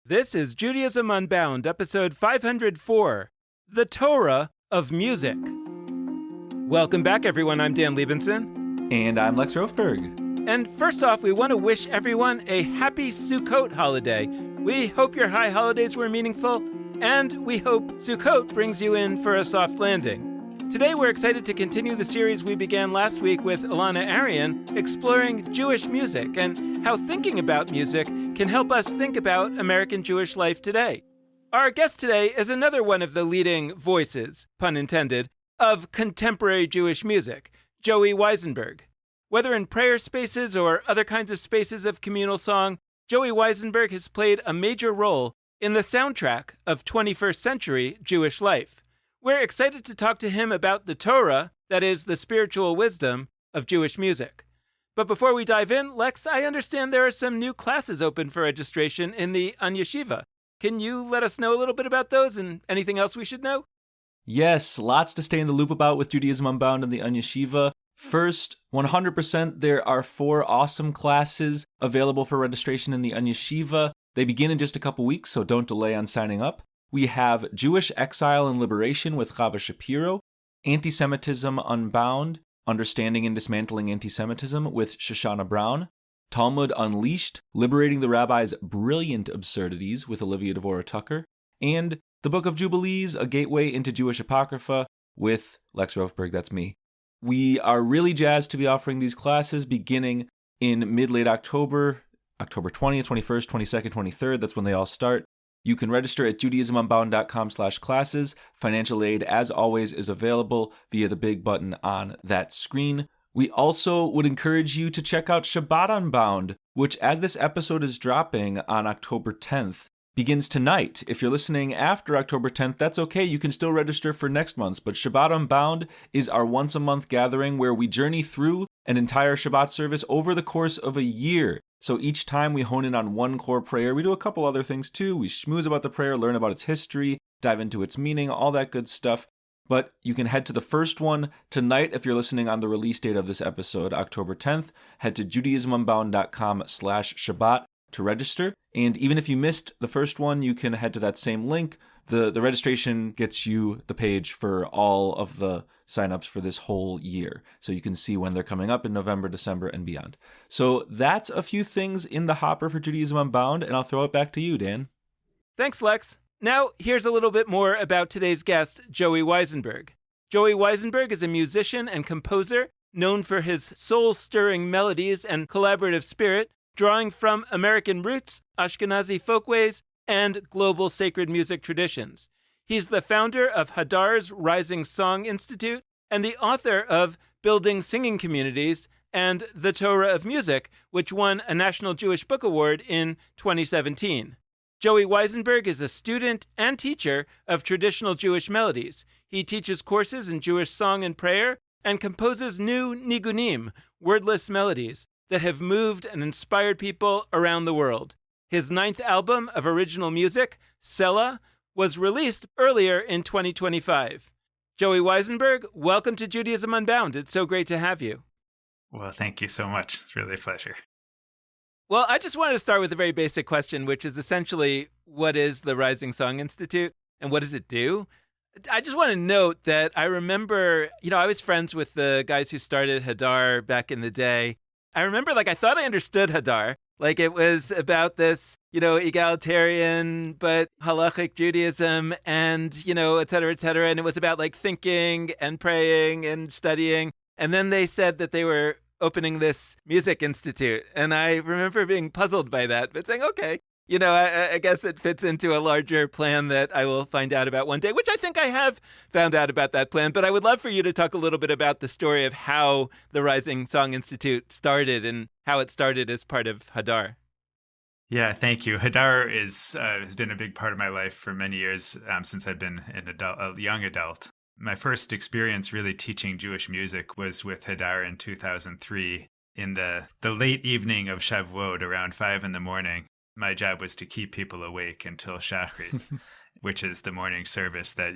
This is Judaism Unbound, episode 504, The Torah of Music. Welcome back, everyone. I'm Dan Liebenson. And I'm Lex Rofberg. And first off, we want to wish everyone a happy Sukkot holiday. We hope your high holidays were meaningful, and we hope Sukkot brings you in for a soft landing. Today, we're excited to continue the series we began last week with Ilana Arian, exploring Jewish music and how thinking about music can help us think about American Jewish life today. Our guest today is another one of the leading voices, pun intended, of contemporary Jewish music, Joey Weisenberg. Whether in prayer spaces or other kinds of spaces of communal song, Joey Weisenberg has played a major role in the soundtrack of 21st century Jewish life. We're excited to talk to him about the Torah, that is, the spiritual wisdom of Jewish music. But before we dive in, Lex, I understand there are some new classes open for registration in the Yeshiva. Can you let us know a little bit about those and anything else we should know? Yes, lots to stay in the loop about with Judaism Unbound and the Yeshiva. First, 100% there are 4 awesome classes available for registration in the Yeshiva. They begin in just a couple weeks, so don't delay on signing up. We have Jewish Exile and Liberation with Chava Shapiro, Anti-Semitism Unbound, Understanding and Dismantling Anti-Semitism with Shoshana Brown, Talmud Unleashed, Liberating the Rabbi's Brilliant Absurdities with Olivia Devora Tucker, and The Book of Jubilees, A Gateway into Jewish Apocrypha with Lex Rofberg, that's me. We are really jazzed to be offering these classes beginning in mid-late October, October 20th, 21st, 22nd, 23rd, that's when they all start. You can register at judaismunbound.com/classes. Financial aid, as always, is available via the big button on that screen. We also would encourage you to check out Shabbat Unbound, which, as this episode is dropping on October 10th, begins tonight. If you're listening after October 10th, that's okay. You can still register for next month's. But Shabbat Unbound is our once-a-month gathering where we journey through an entire Shabbat service over the course of a year. So each time we hone in on one core prayer. We do a couple other things too. We schmooze about the prayer, learn about its history, dive into its meaning, all that good stuff. But you can head to the first one tonight if you're listening on the release date of this episode, October 10th. Head to judaismunbound.com/Shabbat to register. And even if you missed the first one, you can head to that same link. The registration gets you the page for all of the signups for this whole year. So you can see when they're coming up in November, December, and beyond. So that's a few things in the hopper for Judaism Unbound, and I'll throw it back to you, Dan. Thanks, Lex. Now, here's a little bit more about today's guest, Joey Weisenberg. Joey Weisenberg is a musician and composer known for his soul-stirring melodies and collaborative spirit, drawing from American roots, Ashkenazi folkways, and global sacred music traditions. He's the founder of Hadar's Rising Song Institute and the author of Building Singing Communities and The Torah of Music, which won a National Jewish Book Award in 2017. Joey Weisenberg is a student and teacher of traditional Jewish melodies. He teaches courses in Jewish song and prayer and composes new nigunim, wordless melodies, that have moved and inspired people around the world. His 9th album of original music, Sela, was released earlier in 2025. Joey Weisenberg, welcome to Judaism Unbound. It's so great to have you. Well, thank you so much. It's really a pleasure. Well, I just wanted to start with a very basic question, which is essentially, what is the Rising Song Institute and what does it do? I just want to note that I remember, I was friends with the guys who started Hadar back in the day. I remember, I thought I understood Hadar. It was about this, egalitarian, but halachic Judaism and, et cetera, et cetera. And it was about thinking and praying and studying. And then they said that they were opening this music institute. And I remember being puzzled by that, but saying, okay, I guess it fits into a larger plan that I will find out about one day, which I think I have found out about that plan. But I would love for you to talk a little bit about the story of how the Rising Song Institute started and how it started as part of Hadar. Yeah, thank you. Hadar has been a big part of my life for many years since I've been a young adult. My first experience really teaching Jewish music was with Hadar in 2003 in the late evening of Shavuot around 5 a.m. My job was to keep people awake until Shachrit, which is the morning service that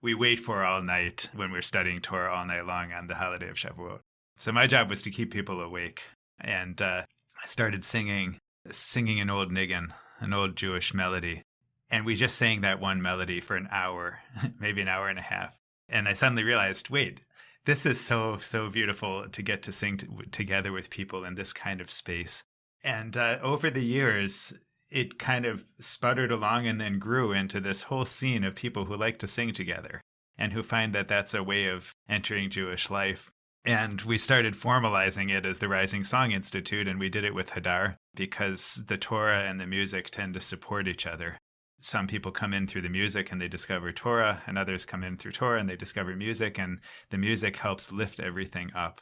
we wait for all night when we're studying Torah all night long on the holiday of Shavuot. So my job was to keep people awake. And I started singing an old niggin an old Jewish melody. And we just sang that one melody for an hour, maybe an hour and a half. And I suddenly realized, wait, this is so beautiful to get to sing together with people in this kind of space. And over the years, it kind of sputtered along and then grew into this whole scene of people who like to sing together and who find that that's a way of entering Jewish life. And we started formalizing it as the Rising Song Institute, and we did it with Hadar because the Torah and the music tend to support each other. Some people come in through the music and they discover Torah, and others come in through Torah and they discover music, and the music helps lift everything up,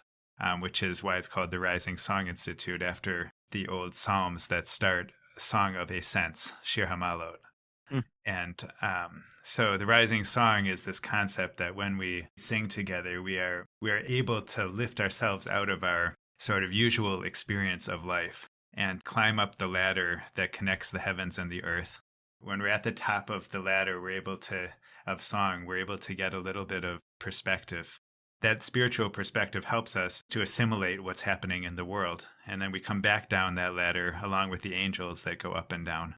which is why it's called the Rising Song Institute, after the old Psalms that start Song of Ascents, Shir HaMalot. And so the rising song is this concept that when we sing together, we are able to lift ourselves out of our sort of usual experience of life and climb up the ladder that connects the heavens and the earth. When we're at the top of the ladder, we're able to get a little bit of perspective. That spiritual perspective helps us to assimilate what's happening in the world. And then we come back down that ladder along with the angels that go up and down.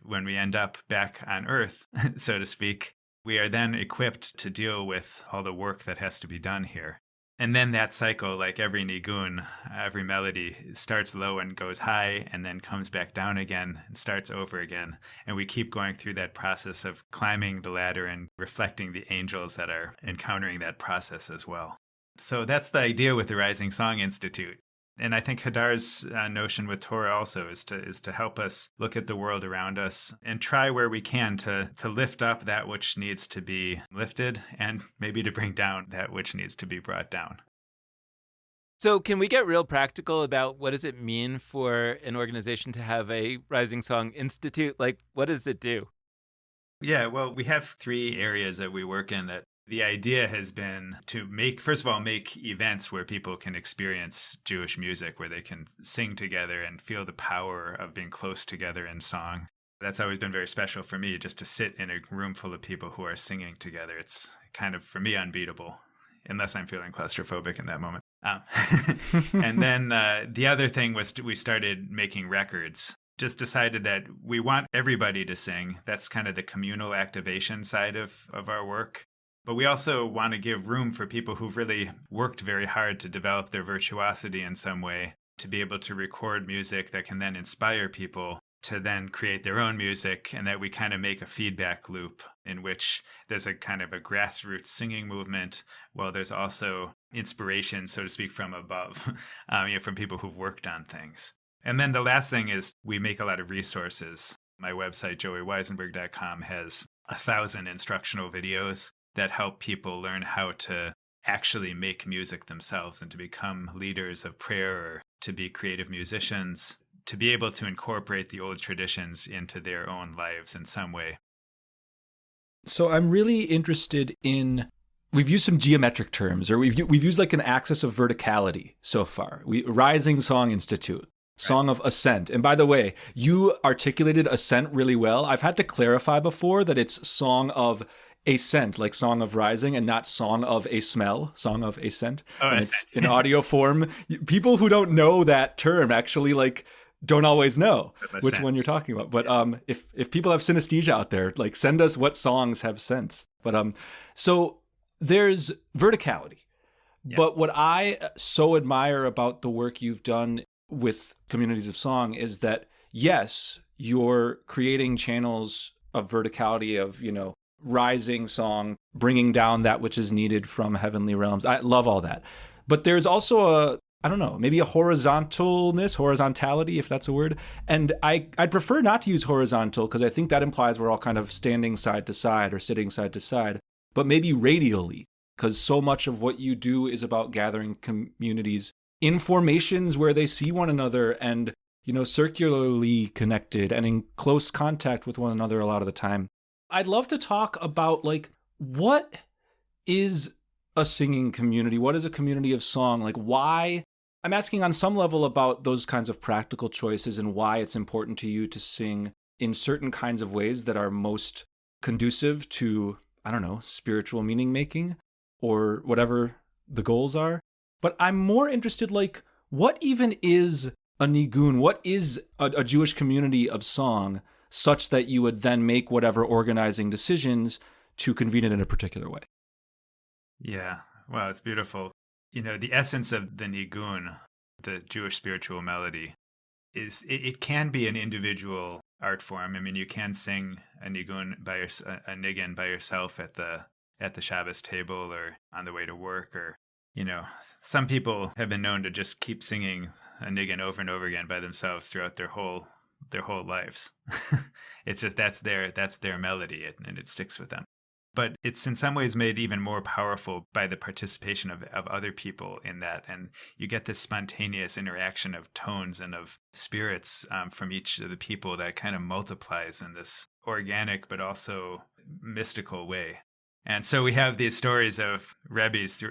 When we end up back on earth, so to speak, we are then equipped to deal with all the work that has to be done here. And then that cycle, like every nigun, every melody, starts low and goes high and then comes back down again and starts over again. And we keep going through that process of climbing the ladder and reflecting the angels that are encountering that process as well. So that's the idea with the Rising Song Institute. And I think Hadar's notion with Torah also is to help us look at the world around us and try where we can to lift up that which needs to be lifted and maybe to bring down that which needs to be brought down. So can we get real practical about what does it mean for an organization to have a Rising Song Institute? Like, what does it do? Yeah, well, we have 3 areas that we work in that the idea has been to make events where people can experience Jewish music, where they can sing together and feel the power of being close together in song. That's always been very special for me, just to sit in a room full of people who are singing together. It's kind of, for me, unbeatable, unless I'm feeling claustrophobic in that moment. And then the other thing was we started making records. Just decided that we want everybody to sing. That's kind of the communal activation side of our work. But we also want to give room for people who've really worked very hard to develop their virtuosity in some way, to be able to record music that can then inspire people to then create their own music, and that we kind of make a feedback loop in which there's a kind of a grassroots singing movement, while there's also inspiration, so to speak, from above, from people who've worked on things. And then the last thing is we make a lot of resources. My website, joeyweisenberg.com, has 1,000 instructional videos that help people learn how to actually make music themselves and to become leaders of prayer or to be creative musicians, to be able to incorporate the old traditions into their own lives in some way. So I'm really interested in, we've used some geometric terms, or we've used like an axis of verticality so far. Rising Song Institute, Song of Ascent. And by the way, you articulated ascent really well. I've had to clarify before that it's Song of Ascent, like Song of Rising, and not Song of a Smell, Song of Ascent. Oh, and it's in audio form. People who don't know that term actually don't always know which one you're talking about. But if people have synesthesia out there, send us what songs have sense. But so there's verticality. Yeah. But what I so admire about the work you've done with Communities of Song is that, yes, you're creating channels of verticality of, rising song, bringing down that which is needed from heavenly realms. I love all that. But there's also maybe a horizontality, if that's a word. And I'd prefer not to use horizontal because I think that implies we're all kind of standing side to side or sitting side to side, but maybe radially, because so much of what you do is about gathering communities in formations where they see one another and, circularly connected and in close contact with one another a lot of the time. I'd love to talk about what is a singing community? What is a community of song? Why? I'm asking on some level about those kinds of practical choices and why it's important to you to sing in certain kinds of ways that are most conducive to, spiritual meaning making or whatever the goals are. But I'm more interested, what even is a nigun? What is a Jewish community of song such that you would then make whatever organizing decisions to convene it in a particular way. Yeah, well, it's beautiful. The essence of the nigun, the Jewish spiritual melody, is it can be an individual art form. I mean, you can sing a nigun a nigun by yourself at the Shabbos table or on the way to work, or some people have been known to just keep singing a nigun over and over again by themselves throughout their whole lives. It's just that's their melody, and it sticks with them. But it's in some ways made even more powerful by the participation of other people in that. And you get this spontaneous interaction of tones and of spirits from each of the people that kind of multiplies in this organic but also mystical way. And so we have these stories of rebbes,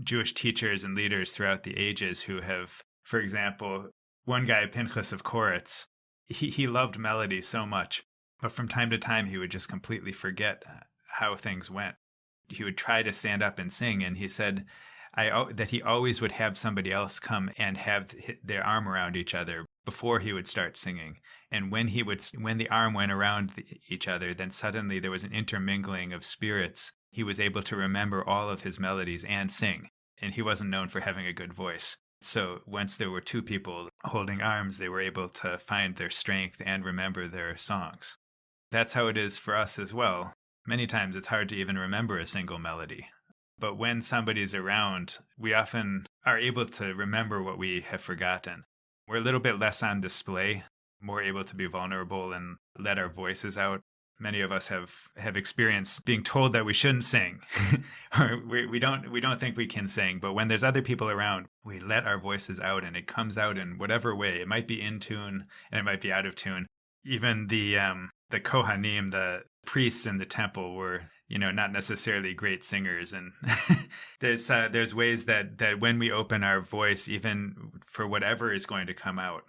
Jewish teachers and leaders throughout the ages who have, for example, one guy, Pinchas of Koretz, he loved melody so much, but from time to time he would just completely forget how things went. He would try to stand up and sing, and he said that he always would have somebody else come and have their arm around each other before he would start singing. And when the arm went around each other, then suddenly there was an intermingling of spirits. He was able to remember all of his melodies and sing, and he wasn't known for having a good voice. So once there were two people holding arms, they were able to find their strength and remember their songs. That's how it is for us as well. Many times it's hard to even remember a single melody. But when somebody's around, we often are able to remember what we have forgotten. We're a little bit less on display, more able to be vulnerable and let our voices out. Many of us have experienced being told that we shouldn't sing, or we don't think we can sing. But when there's other people around, we let our voices out, and it comes out in whatever way. It might be in tune, and it might be out of tune. Even the Kohanim, the priests in the temple, were not necessarily great singers, and there's ways that when we open our voice, even for whatever is going to come out,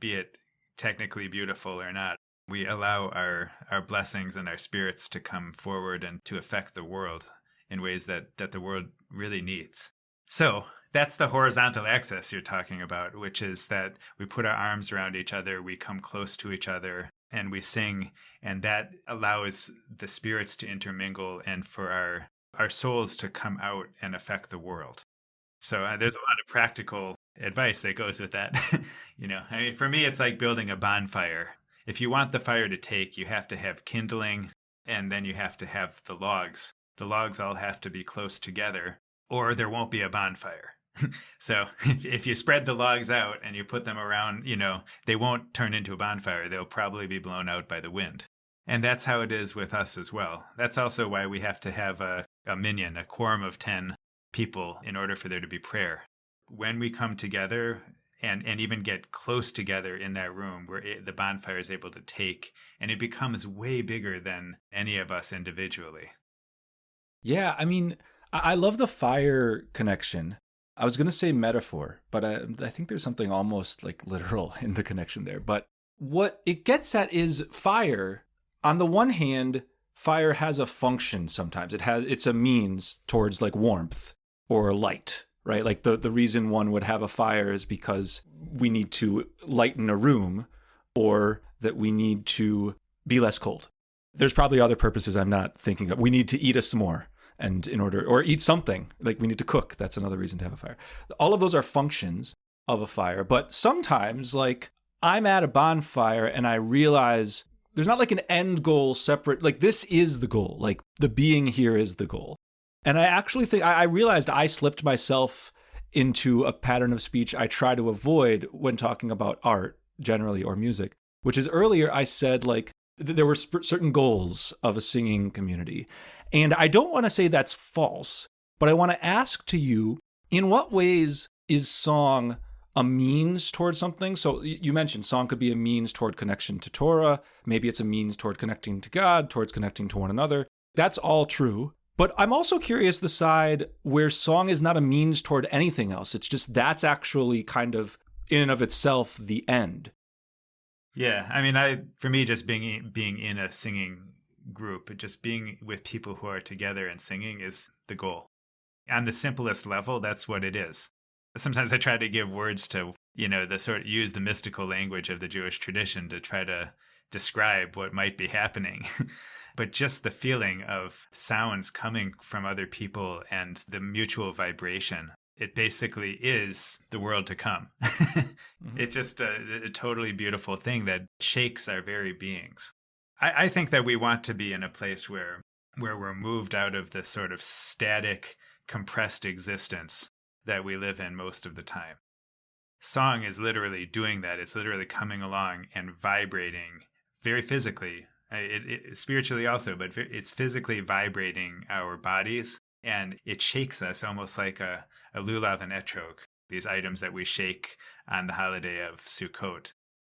be it technically beautiful or not, we allow our blessings and our spirits to come forward and to affect the world in ways that the world really needs. So that's the horizontal axis you're talking about, which is that we put our arms around each other, we come close to each other, and we sing, and that allows the spirits to intermingle and for our souls to come out and affect the world. So there's a lot of practical advice that goes with that. I mean, for me, it's like building a bonfire. If you want the fire to take, you have to have kindling, and then you have to have the logs. The logs all have to be close together, or there won't be a bonfire. So if you spread the logs out and you put them around, they won't turn into a bonfire. They'll probably be blown out by the wind. And that's how it is with us as well. That's also why we have to have a minyan, a quorum of 10 people, in order for there to be prayer. When we come together and even get close together in that room, where the bonfire is able to take, and it becomes way bigger than any of us individually. Yeah, I mean, I love the fire connection. I was going to say metaphor, but I think there's something almost like literal in the connection there. But what it gets at is fire. On the one hand, fire has a function sometimes. It's a means towards like warmth or light, right? Like the reason one would have a fire is because we need to lighten a room, or that we need to be less cold. There's probably other purposes I'm not thinking of. We need to eat a s'more. And or eat something, like we need to cook. That's another reason to have a fire. All of those are functions of a fire. But sometimes, like, I'm at a bonfire and I realize there's not like an end goal separate. Like, this is the goal. Like, the being here is the goal. And I actually think I realized I slipped myself into a pattern of speech I try to avoid when talking about art generally, or music, which is earlier I said, like, there were certain goals of a singing community. And I don't want to say that's false, but I want to ask to you, in what ways is song a means toward something? So you mentioned song could be a means toward connection to Torah. Maybe it's a means toward connecting to God, towards connecting to one another. That's all true. But I'm also curious the side where song is not a means toward anything else. It's just that's actually kind of in and of itself the end. Yeah, I mean, for me, just being in a singing group, just being with people who are together and singing is the goal. On the simplest level, that's what it is. Sometimes I try to give words to, use the mystical language of the Jewish tradition to try to describe what might be happening. But just the feeling of sounds coming from other people and the mutual vibration, it basically is the world to come. It's just a totally beautiful thing that shakes our very beings. I think that we want to be in a place where we're moved out of the sort of static, compressed existence that we live in most of the time. Song is literally doing that. It's literally coming along and vibrating very physically, spiritually also, but it's physically vibrating our bodies, and it shakes us almost like a lulav and etrog, these items that we shake on the holiday of Sukkot.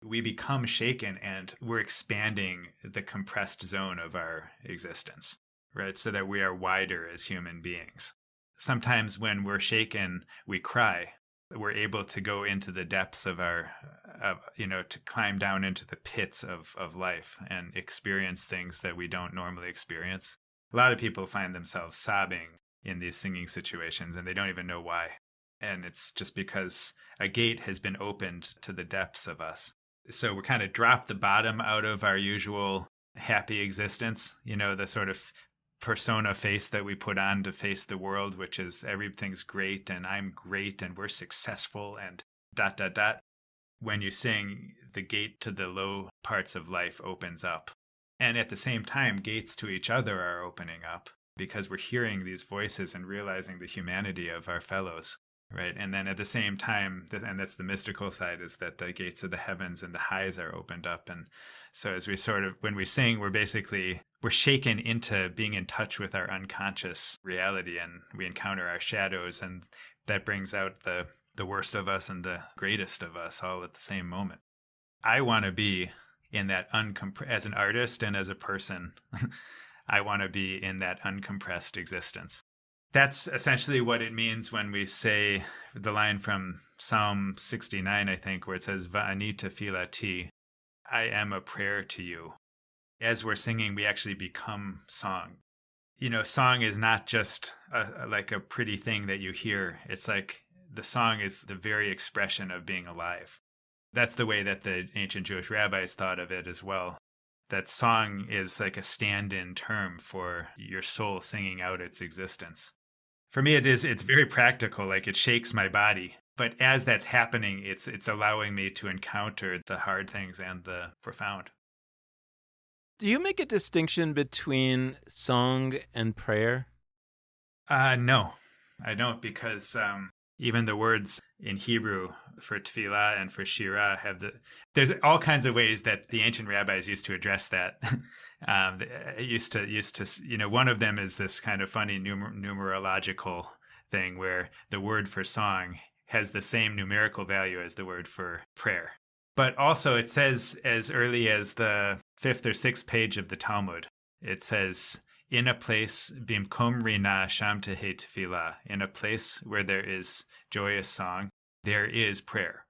We become shaken and we're expanding the compressed zone of our existence, right? So that we are wider as human beings. Sometimes when we're shaken, we cry. We're able to go into the depths of to climb down into the pits of life and experience things that we don't normally experience. A lot of people find themselves sobbing in these singing situations, and they don't even know why. And it's just because a gate has been opened to the depths of us. So we kind of drop the bottom out of our usual happy existence, the sort of persona face that we put on to face the world, which is everything's great and I'm great and we're successful and ... When you sing, the gate to the low parts of life opens up. And at the same time, gates to each other are opening up because we're hearing these voices and realizing the humanity of our fellows, right? And then at the same time, and that's the mystical side, is that the gates of the heavens and the highs are opened up. And so as we when we sing, we're shaken into being in touch with our unconscious reality, and we encounter our shadows, and that brings out the worst of us and the greatest of us all at the same moment. I want to be in that as an artist and as a person, I want to be in that uncompressed existence. That's essentially what it means when we say the line from Psalm 69, I think, where it says, Va'ani tefilati, I am a prayer to you. As we're singing, we actually become song. Song is not just like a pretty thing that you hear. It's like the song is the very expression of being alive. That's the way that the ancient Jewish rabbis thought of it as well. That song is like a stand-in term for your soul singing out its existence. For me, it's very practical, like it shakes my body. But as that's happening, it's allowing me to encounter the hard things and the profound. Do you make a distinction between song and prayer? No, I don't, because even the words in Hebrew for tefillah and for shirah there's all kinds of ways that the ancient rabbis used to address that. Used to, one of them is this kind of funny numerological thing where the word for song has the same numerical value as the word for prayer. But also it says as early as the 5th or 6th page of the Talmud, it says, in a place, bimkom rina sham tehe tefillah, in a place where there is joyous song, there is prayer.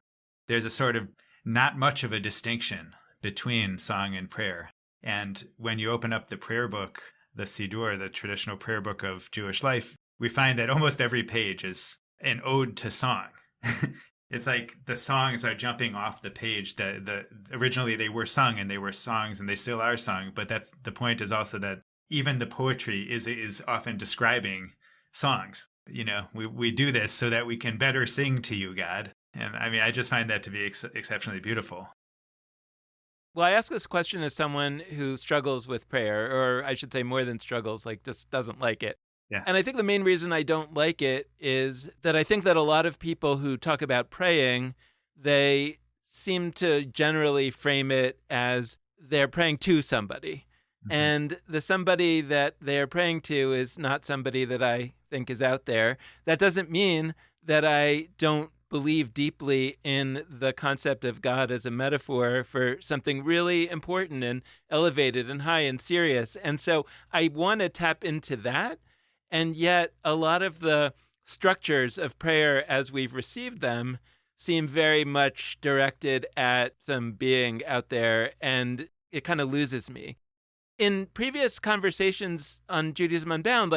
There's a sort of not much of a distinction between song and prayer. And when you open up the prayer book, the Siddur, the traditional prayer book of Jewish life, we find that almost every page is an ode to song. It's like the songs are jumping off the page. Originally they were sung and they were songs and they still are sung. But that's the point, is also that even the poetry is often describing songs. We do this so that we can better sing to you, God. And I just find that to be exceptionally beautiful. Well, I ask this question as someone who struggles with prayer, or I should say more than struggles, like just doesn't like it. Yeah. And I think the main reason I don't like it is that I think that a lot of people who talk about praying, they seem to generally frame it as they're praying to somebody. Mm-hmm. And the somebody that they're praying to is not somebody that I think is out there. That doesn't mean that I don't believe deeply in the concept of God as a metaphor for something really important and elevated and high and serious. And so I want to tap into that. And yet a lot of the structures of prayer as we've received them seem very much directed at some being out there, and it kind of loses me. In previous conversations on Judaism Unbound,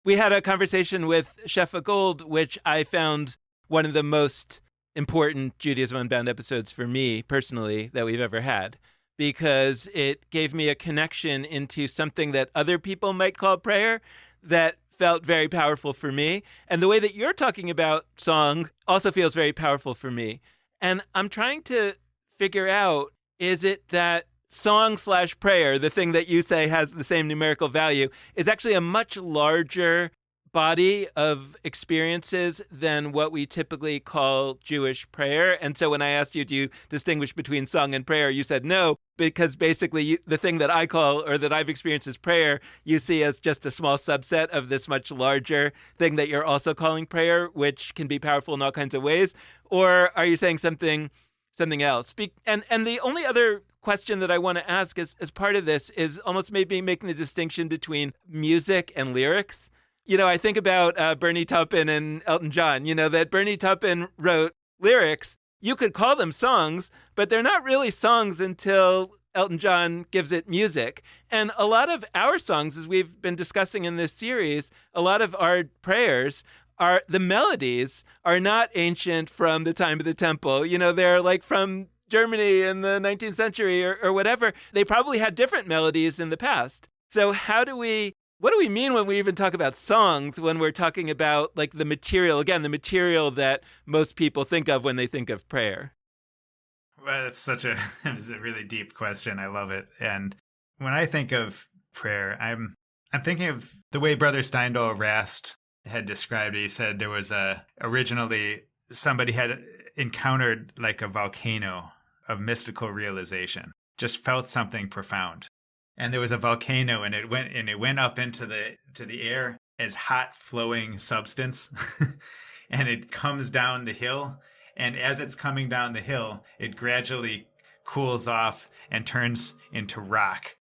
we had a conversation with Shefa Gold, which I found one of the most important Judaism Unbound episodes for me personally that we've ever had, because it gave me a connection into something that other people might call prayer that felt very powerful for me. And the way that you're talking about song also feels very powerful for me. And I'm trying to figure out, is it that song/prayer, the thing that you say has the same numerical value, is actually a much larger body of experiences than what we typically call Jewish prayer? And so when I asked you, do you distinguish between song and prayer, you said no, because basically the thing that I call, or that I've experienced as prayer, you see as just a small subset of this much larger thing that you're also calling prayer, which can be powerful in all kinds of ways. Or are you saying something else? And the only other question that I want to ask as part of this is almost maybe making the distinction between music and lyrics. I think about Bernie Taupin and Elton John, that Bernie Taupin wrote lyrics. You could call them songs, but they're not really songs until Elton John gives it music. And a lot of our songs, as we've been discussing in this series, a lot of our prayers the melodies are not ancient from the time of the temple. They're like from Germany in the 19th century or whatever. They probably had different melodies in the past. So what do we mean when we even talk about songs, when we're talking about like the material that most people think of when they think of prayer? Well, it's a really deep question. I love it. And when I think of prayer, I'm thinking of the way Brother Steindl Rast had described it. He said there was originally somebody had encountered like a volcano of mystical realization, just felt something profound. And there was a volcano, and it went up into the air as hot flowing substance, and it comes down the hill. And as it's coming down the hill, it gradually cools off and turns into rock.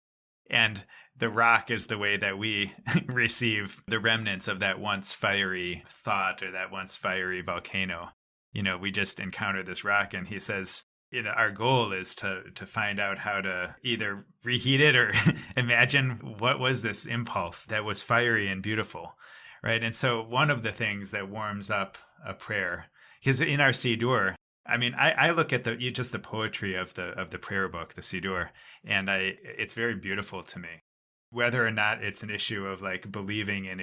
And the rock is the way that we receive the remnants of that once fiery thought or that once fiery volcano. We just encounter this rock, and he says, our goal is to find out how to either reheat it or imagine what was this impulse that was fiery and beautiful, right? And so one of the things that warms up a prayer, because in our Siddur, I look at just the poetry of the prayer book, the Siddur, and it's very beautiful to me. Whether or not it's an issue of like believing in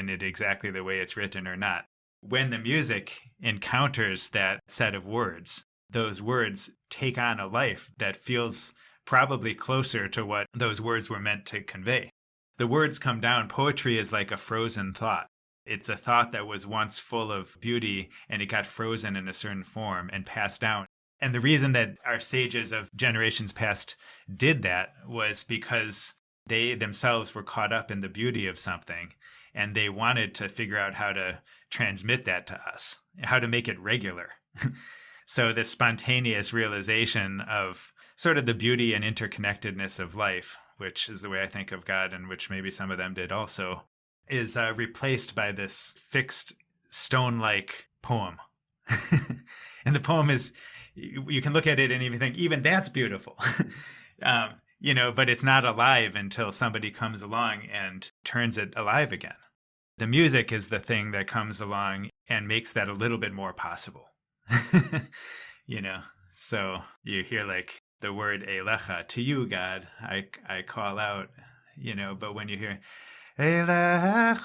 it exactly the way it's written or not, when the music encounters that set of words, those words take on a life that feels probably closer to what those words were meant to convey. The words come down. Poetry is like a frozen thought. It's a thought that was once full of beauty, and it got frozen in a certain form and passed down. And the reason that our sages of generations past did that was because they themselves were caught up in the beauty of something, and they wanted to figure out how to transmit that to us, how to make it regular. So this spontaneous realization of sort of the beauty and interconnectedness of life, which is the way I think of God, and which maybe some of them did also, is replaced by this fixed stone-like poem. And the poem is, you can look at it and even think, even that's beautiful. But it's not alive until somebody comes along and turns it alive again. The music is the thing that comes along and makes that a little bit more possible. So you hear like the word Elecha, to you, God, I call out, but when you hear Elecha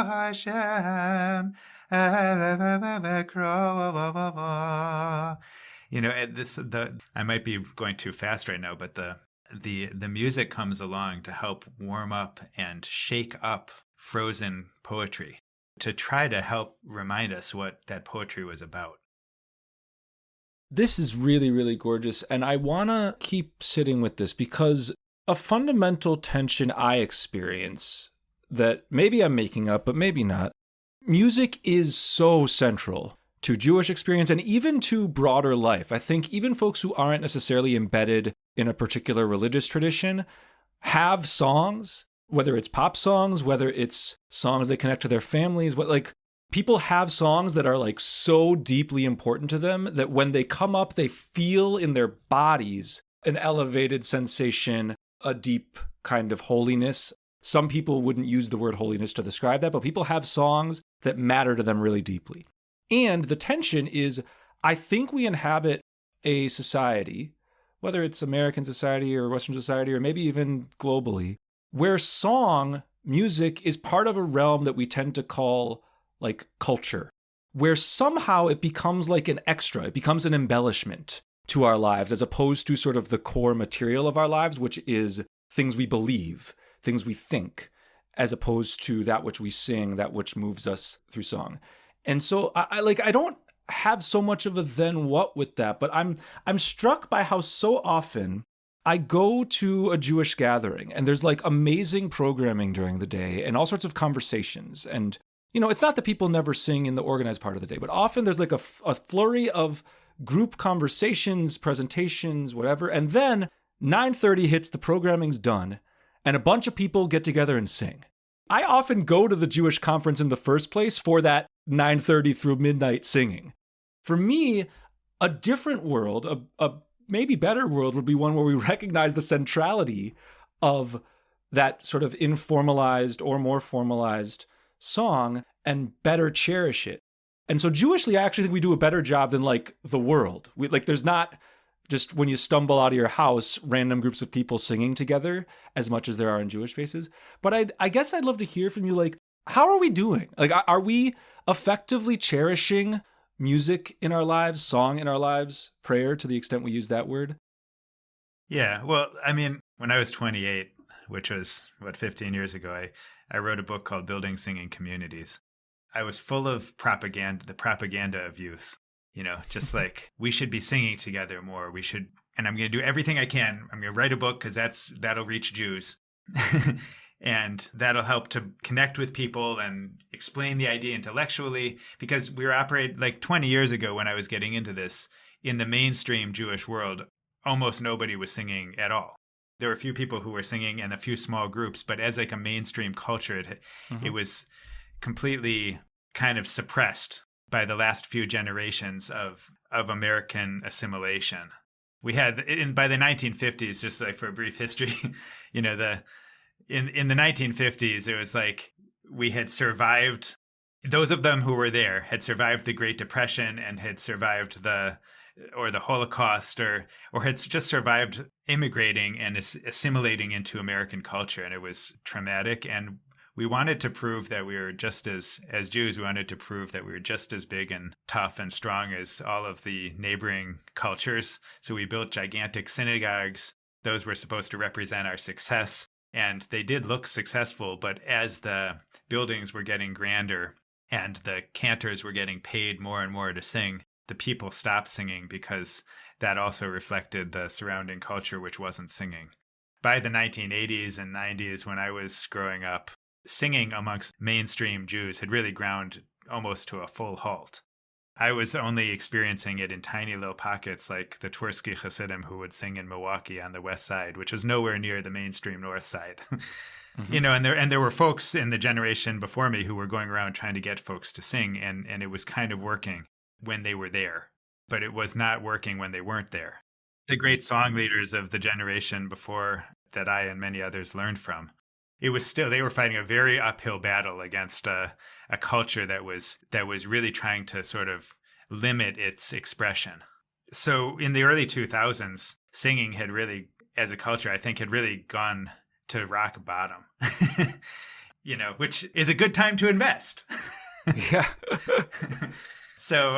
Hashem, I might be going too fast right now, but the music comes along to help warm up and shake up frozen poetry, to try to help remind us what that poetry was about. This is really, really gorgeous, and I want to keep sitting with this because a fundamental tension I experience that maybe I'm making up, but maybe not. Music is so central to Jewish experience and even to broader life. I think even folks who aren't necessarily embedded in a particular religious tradition have songs, whether it's pop songs, whether it's songs that connect to their families, people have songs that are like so deeply important to them that when they come up, they feel in their bodies an elevated sensation, a deep kind of holiness. Some people wouldn't use the word holiness to describe that, but people have songs that matter to them really deeply. And the tension is, I think we inhabit a society, whether it's American society or Western society or maybe even globally, where song, music is part of a realm that we tend to call like culture, where somehow it becomes like an extra, it becomes an embellishment to our lives as opposed to sort of the core material of our lives, which is things we believe, things we think, as opposed to that which we sing, that which moves us through song. And so I don't have so much of a then what with that, but I'm struck by how so often I go to a Jewish gathering and there's like amazing programming during the day and all sorts of conversations. And, you know, it's not that people never sing in the organized part of the day, but often there's like a flurry of group conversations, presentations, whatever. And then 9:30 hits, the programming's done, and a bunch of people get together and sing. I often go to the Jewish conference in the first place for that 9:30 through midnight singing. For me, a different world, a maybe better world would be one where we recognize the centrality of that sort of informalized or more formalized song and better cherish it. And so Jewishly, I actually think we do a better job than like the world. There's not just when you stumble out of your house, random groups of people singing together as much as there are in Jewish spaces. But I guess I'd love to hear from you, like, how are we doing? Like, are we effectively cherishing music in our lives, song in our lives, prayer to the extent we use that word? Yeah, well, I mean, when I was 28, which was, 15 years ago, I wrote a book called Building Singing Communities. I was full of propaganda, the propaganda of youth, you know, just like we should be singing together more. We should, and I'm going to do everything I can. I'm going to write a book because that'll reach Jews. And that'll help to connect with people and explain the idea intellectually, because we were operating like 20 years ago when I was getting into this in the mainstream Jewish world, almost nobody was singing at all. There were a few people who were singing and a few small groups, but as like a mainstream culture, it was completely kind of suppressed by the last few generations of American assimilation. We had by the 1950s, just like for a brief history, you know, in the 1950s, it was like we had survived. Those of them who were there had survived the Great Depression and had survived the Holocaust, or had just survived immigrating and assimilating into American culture, and it was traumatic. And we wanted to prove that we were just as Jews, we wanted to prove that we were just as big and tough and strong as all of the neighboring cultures. So we built gigantic synagogues. Those were supposed to represent our success. And they did look successful, but as the buildings were getting grander and the cantors were getting paid more and more to sing, the people stopped singing because that also reflected the surrounding culture, which wasn't singing. By the 1980s and 90s, when I was growing up, singing amongst mainstream Jews had really ground almost to a full halt. I was only experiencing it in tiny little pockets, like the Twersky Hasidim who would sing in Milwaukee on the west side, which was nowhere near the mainstream north side. Mm-hmm. You know, and there were folks in the generation before me who were going around trying to get folks to sing, and it was kind of working when they were there, but it was not working when they weren't there. The great song leaders of the generation before that I and many others learned from, it was still, they were fighting a very uphill battle against a culture that was really trying to sort of limit its expression. So in the early 2000s, singing had really, as a culture, I think had really gone to rock bottom, you know, which is a good time to invest. Yeah. So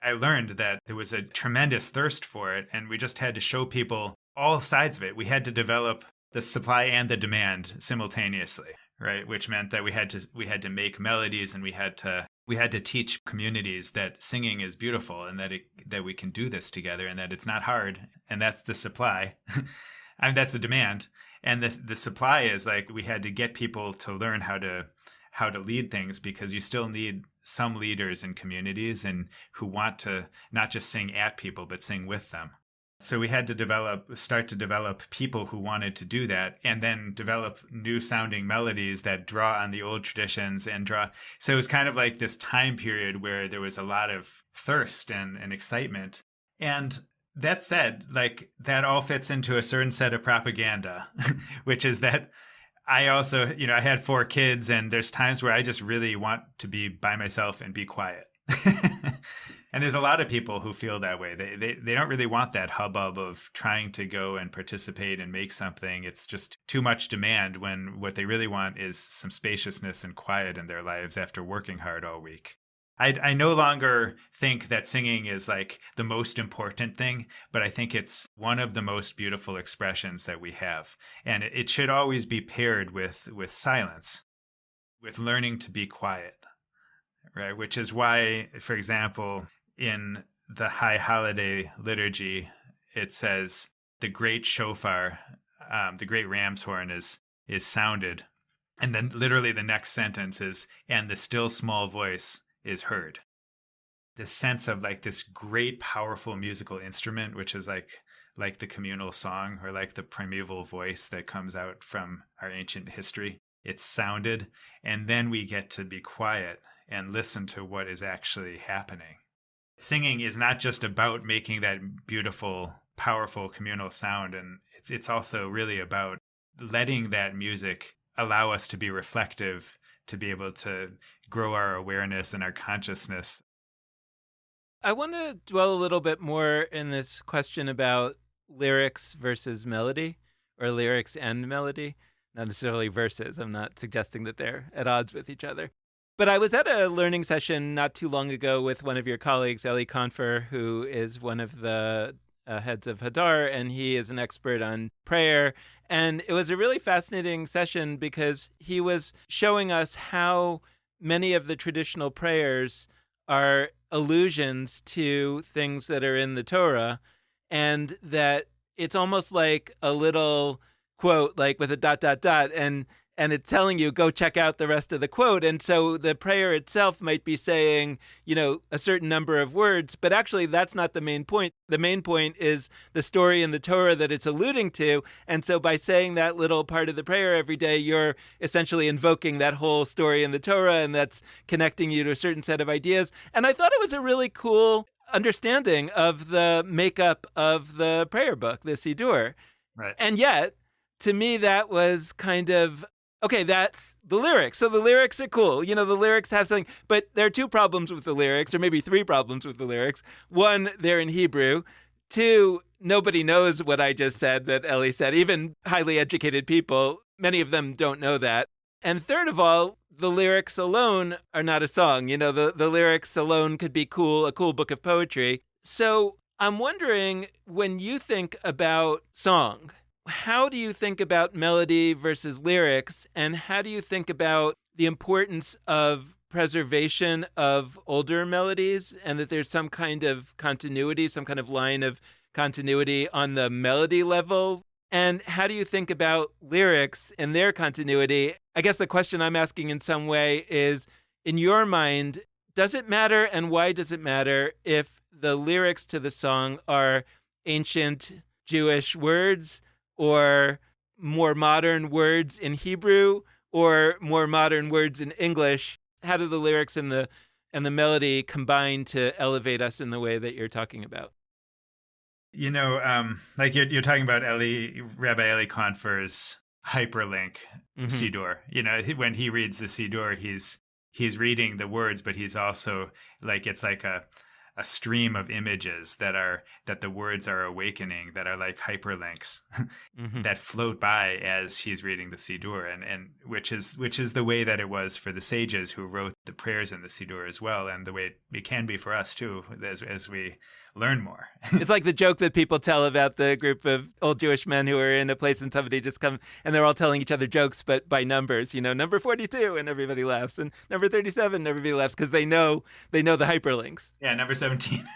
I learned that there was a tremendous thirst for it, and we just had to show people all sides of it. We had to develop the supply and the demand simultaneously, right? Which meant that we had to make melodies, and we had to teach communities that singing is beautiful, and that we can do this together, and that it's not hard. And that's the supply. I mean, that's the demand. And the supply is like we had to get people to learn how to lead things, because you still need some leaders in communities and who want to not just sing at people, but sing with them. So we had to start to develop people who wanted to do that, and then develop new sounding melodies that draw on the old traditions So it was kind of like this time period where there was a lot of thirst and excitement. And that said, like that all fits into a certain set of propaganda, which is that I also, you know, I had 4 kids, and there's times where I just really want to be by myself and be quiet. And there's a lot of people who feel that way. They don't really want that hubbub of trying to go and participate and make something. It's just too much demand, when what they really want is some spaciousness and quiet in their lives after working hard all week. I no longer think that singing is like the most important thing, but I think it's one of the most beautiful expressions that we have. And it should always be paired with silence, with learning to be quiet, right? Which is why, for example, in the High Holiday liturgy, it says the great shofar, the great ram's horn is sounded. And then literally the next sentence is, and the still small voice is heard. This sense of like this great, powerful musical instrument, which is like the communal song, or like the primeval voice that comes out from our ancient history. It's sounded, and then we get to be quiet and listen to what is actually happening. Singing is not just about making that beautiful, powerful communal sound, and it's also really about letting that music allow us to be reflective, to be able to grow our awareness and our consciousness. I want to dwell a little bit more in this question about lyrics versus melody, or lyrics and melody, not necessarily verses. I'm not suggesting that they're at odds with each other. But I was at a learning session not too long ago with one of your colleagues, Eli Confer, who is one of the heads of Hadar, and he is an expert on prayer. And it was a really fascinating session because he was showing us how many of the traditional prayers are allusions to things that are in the Torah, and that it's almost like a little quote, like with a ... and it's telling you, go check out the rest of the quote. And so the prayer itself might be saying, a certain number of words, but actually that's not the main point. The main point is the story in the Torah that it's alluding to. And so by saying that little part of the prayer every day, you're essentially invoking that whole story in the Torah, and that's connecting you to a certain set of ideas. And I thought it was a really cool understanding of the makeup of the prayer book, the Siddur. Right. And yet, to me, that was kind of, okay, that's the lyrics. So the lyrics are cool. The lyrics have something, but there are two problems with the lyrics, or maybe three problems with the lyrics. One, they're in Hebrew. Two, nobody knows what I just said that Ellie said. Even highly educated people, many of them don't know that. And third of all, the lyrics alone are not a song. The lyrics alone could be cool, a cool book of poetry. So I'm wondering, when you think about song, how do you think about melody versus lyrics, and how do you think about the importance of preservation of older melodies, and that there's some kind of continuity, some kind of line of continuity on the melody level? And how do you think about lyrics and their continuity? I guess the question I'm asking in some way is, in your mind, does it matter, and why does it matter, if the lyrics to the song are ancient Jewish words, or more modern words in Hebrew, or more modern words in English? How do the lyrics and the melody combine to elevate us in the way that you're talking about? Like you're talking about Rabbi Eli Confer's hyperlink Siddur. When he reads the Siddur, he's reading the words, but he's also like, it's like a stream of images that the words are awakening, that are like hyperlinks that float by as he's reading the Siddur, and which is the way that it was for the sages who wrote the prayers in the Siddur as well, and the way it can be for us too, as we learn more. It's like the joke that people tell about the group of old Jewish men who are in a place and somebody just comes and they're all telling each other jokes, but by numbers, number 42, and everybody laughs, and number 37, and everybody laughs, because they know the hyperlinks. Yeah, number 17.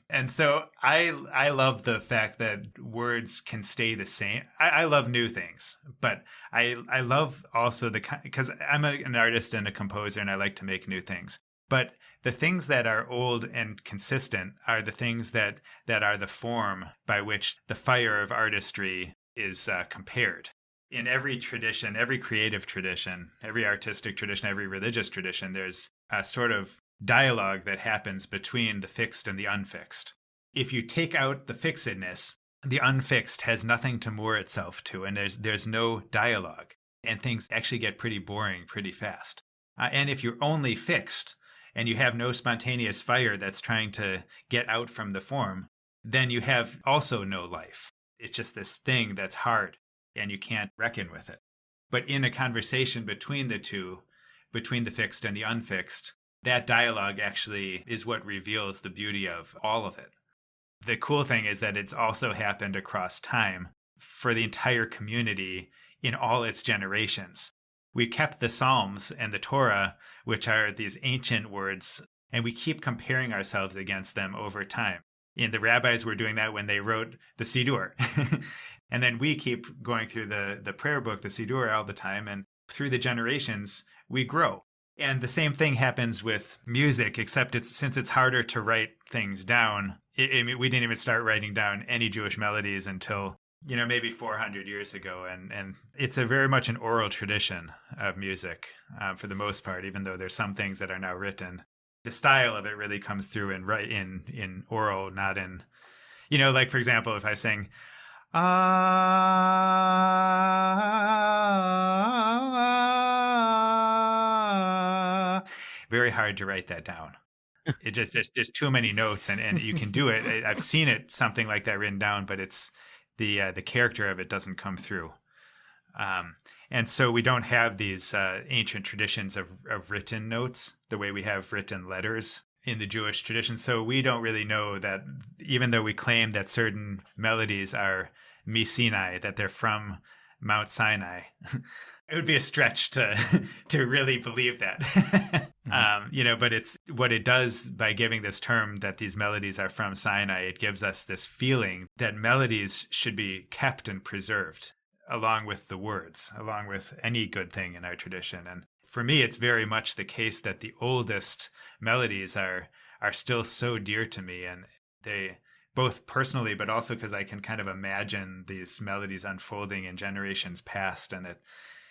And so I love the fact that words can stay the same. I love new things, but I love also because I'm an artist and a composer, and I like to make new things. But the things that are old and consistent are the things that are the form by which the fire of artistry is compared. In every tradition, every creative tradition, every artistic tradition, every religious tradition, there's a sort of dialogue that happens between the fixed and the unfixed. If you take out the fixedness, the unfixed has nothing to moor itself to, and there's no dialogue, and things actually get pretty boring pretty fast. And if you're only fixed, and you have no spontaneous fire that's trying to get out from the form, then you have also no life. It's just this thing that's hard and you can't reckon with it. But in a conversation between the two, between the fixed and the unfixed, that dialogue actually is what reveals the beauty of all of it. The cool thing is that it's also happened across time for the entire community in all its generations. We kept the Psalms and the Torah, which are these ancient words, and we keep comparing ourselves against them over time. And the rabbis were doing that when they wrote the Siddur. And then we keep going through the prayer book, the Siddur, all the time. And through the generations, we grow. And the same thing happens with music, except since it's harder to write things down. We didn't even start writing down any Jewish melodies until, maybe 400 years ago. And it's very much an oral tradition of music for the most part, even though there's some things that are now written. The style of it really comes through in oral, not in, like, for example, if I sing, very hard to write that down. It just, there's too many notes and you can do it. I've seen it, something like that written down, but it's the character of it doesn't come through. And so we don't have these ancient traditions of written notes the way we have written letters in the Jewish tradition. So we don't really know that, even though we claim that certain melodies are Sinai, that they're from Mount Sinai. It would be a stretch to really believe that. But it's what it does by giving this term that these melodies are from Sinai. It gives us this feeling that melodies should be kept and preserved, along with the words, along with any good thing in our tradition. And for me, it's very much the case that the oldest melodies are still so dear to me. And they, both personally, but also because I can kind of imagine these melodies unfolding in generations past. And it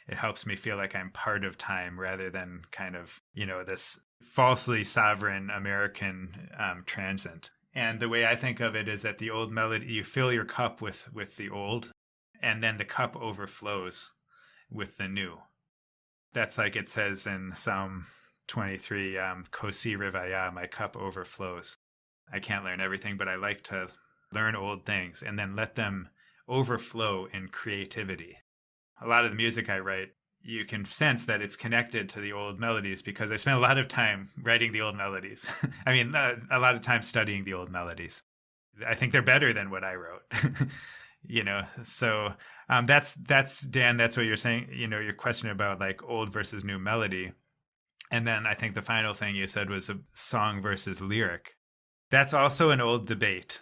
helps me feel like I'm part of time rather than kind of, this falsely sovereign American transient. And the way I think of it is that the old melody, you fill your cup with the old, and then the cup overflows with the new. That's like it says in Psalm 23, Kosi Rivaya, my cup overflows. I can't learn everything, but I like to learn old things and then let them overflow in creativity. A lot of the music I write, you can sense that it's connected to the old melodies because I spent a lot of time writing the old melodies. I mean, a lot of time studying the old melodies. I think they're better than what I wrote. So that's Dan, that's what you're saying, your question about like old versus new melody. And then I think the final thing you said was a song versus lyric. That's also an old debate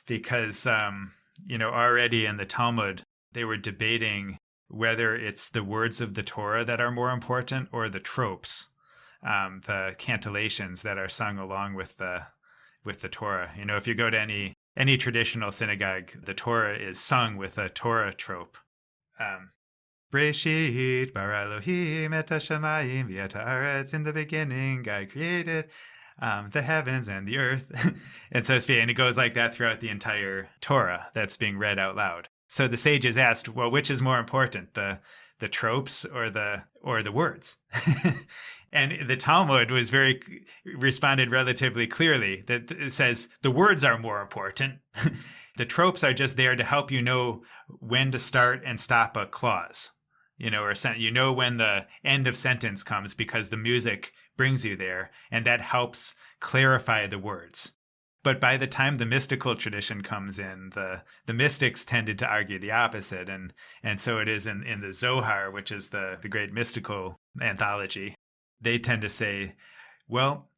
because, already in the Talmud, they were debating whether it's the words of the Torah that are more important or the tropes, the cantillations that are sung along with the Torah. If you go to any traditional synagogue, the Torah is sung with a Torah trope. Breshit bara Elohim et hashamayim v'et haaretz. In the beginning, God created the heavens and the earth, and so to speak. And it goes like that throughout the entire Torah that's being read out loud. So the sages asked, well, which is more important, the tropes or the words? And the Talmud responded relatively clearly that it says the words are more important. The tropes are just there to help you know when to start and stop a clause, or when the end of sentence comes because the music brings you there, and that helps clarify the words. But by the time the mystical tradition comes in, the mystics tended to argue the opposite. And so it is in the Zohar, which is the great mystical anthology. They tend to say, well,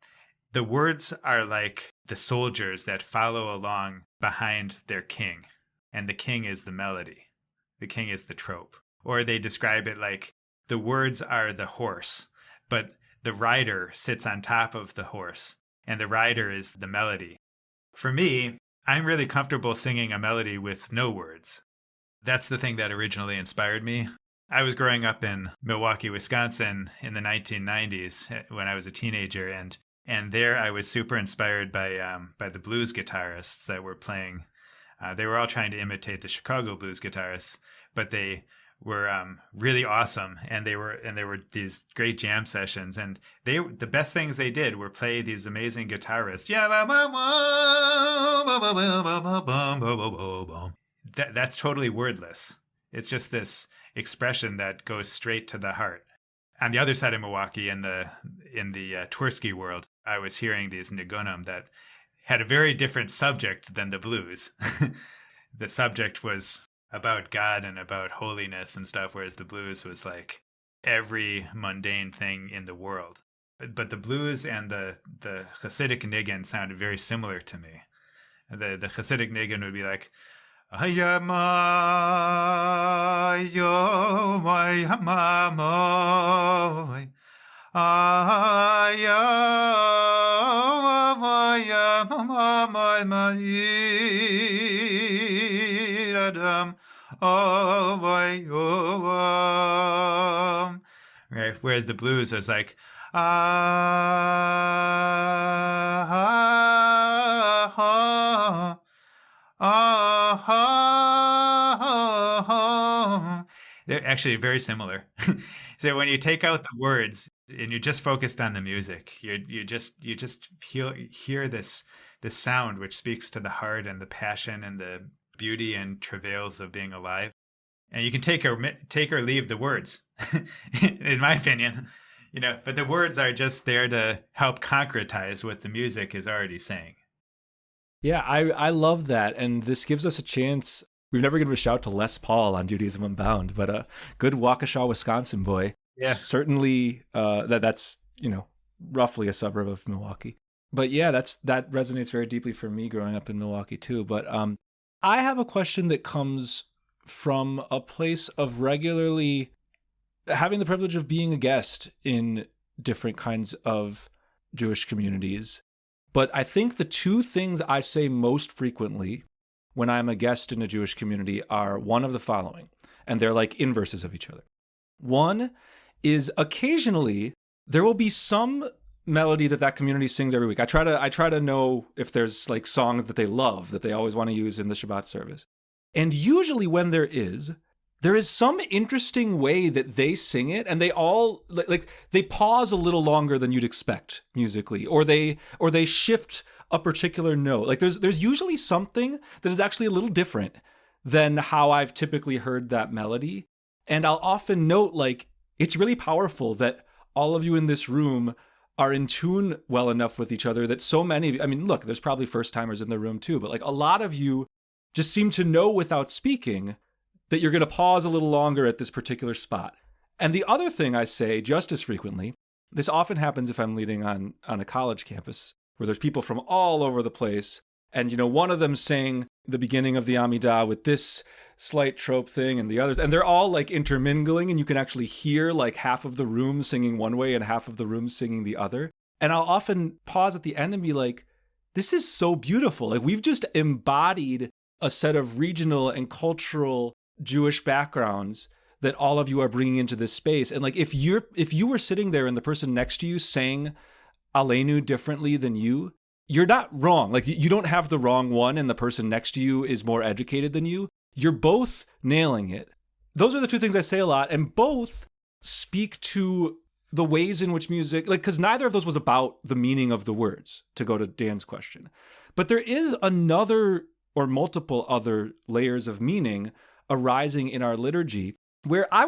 the words are like the soldiers that follow along behind their king. And the king is the melody. The king is the trope. Or they describe it like the words are the horse, but the rider sits on top of the horse. And the rider is the melody. For me, I'm really comfortable singing a melody with no words. That's the thing that originally inspired me. I was growing up in Milwaukee, Wisconsin in the 1990s when I was a teenager, and there I was super inspired by the blues guitarists that were playing. They were all trying to imitate the Chicago blues guitarists, but they were really awesome, and they were these great jam sessions, and the best things they did were play these amazing guitarists. That's totally wordless. It's just this expression that goes straight to the heart. On the other side of Milwaukee, in the Twersky world, I was hearing these nigunim that had a very different subject than the blues. The subject was about God and about holiness and stuff, whereas the blues was like every mundane thing in the world. But the blues and the Hasidic niggin sounded very similar to me. The Hasidic niggin would be like, right? Whereas the blues was like, they're actually very similar. So when you take out the words and you're just focused on the music, you just hear this sound which speaks to the heart and the passion and the beauty and travails of being alive. And you can take or leave the words, in my opinion, but the words are just there to help concretize what the music is already saying. Yeah, I love that. And this gives us a chance. We've never given a shout to Les Paul on Judaism Unbound, but a good Waukesha, Wisconsin boy. Yeah. Certainly that's, roughly a suburb of Milwaukee. But yeah, that resonates very deeply for me growing up in Milwaukee too. But I have a question that comes from a place of regularly having the privilege of being a guest in different kinds of Jewish communities. But I think the two things I say most frequently when I'm a guest in a Jewish community are one of the following, and they're like inverses of each other. One is occasionally there will be some melody that community sings every week. I try to know if there's like songs that they love that they always want to use in the Shabbat service. And usually when there is some interesting way that they sing it, and they all they pause a little longer than you'd expect musically, or they shift a particular note. Like there's usually something that is actually a little different than how I've typically heard that melody. And I'll often note it's really powerful that all of you in this room are in tune well enough with each other that so many of you, look, there's probably first timers in the room too, but a lot of you just seem to know without speaking that you're going to pause a little longer at this particular spot. And the other thing I say just as frequently, this often happens if I'm leading on a college campus where there's people from all over the place. And, one of them sang the beginning of the Amidah with this slight trope thing and the others. And they're all intermingling, and you can actually hear half of the room singing one way and half of the room singing the other. And I'll often pause at the end and be like, this is so beautiful. We've just embodied a set of regional and cultural Jewish backgrounds that all of you are bringing into this space. And if you were sitting there and the person next to you sang Aleinu differently than you're not wrong. You don't have the wrong one and the person next to you is more educated than you. You're both nailing it. Those are the two things I say a lot, and both speak to the ways in which music, because neither of those was about the meaning of the words, to go to Dan's question. But there is another or multiple other layers of meaning arising in our liturgy where I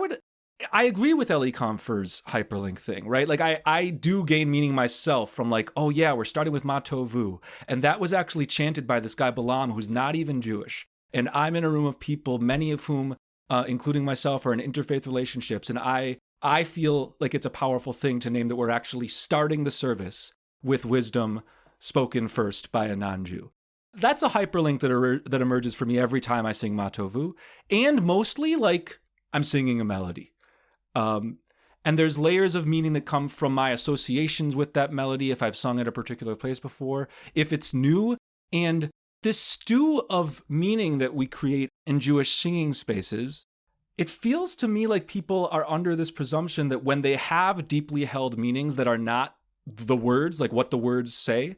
agree with Eli Comfer's hyperlink thing, right? I do gain meaning myself from oh yeah, we're starting with Ma Tovu. And that was actually chanted by this guy Balaam, who's not even Jewish. And I'm in a room of people, many of whom, including myself, are in interfaith relationships. And I feel like it's a powerful thing to name that we're actually starting the service with wisdom spoken first by a non-Jew. That's a hyperlink that emerges for me every time I sing Ma Tovu. And mostly I'm singing a melody. And there's layers of meaning that come from my associations with that melody, if I've sung at a particular place before, if it's new. And this stew of meaning that we create in Jewish singing spaces, it feels to me like people are under this presumption that when they have deeply held meanings that are not the words, what the words say,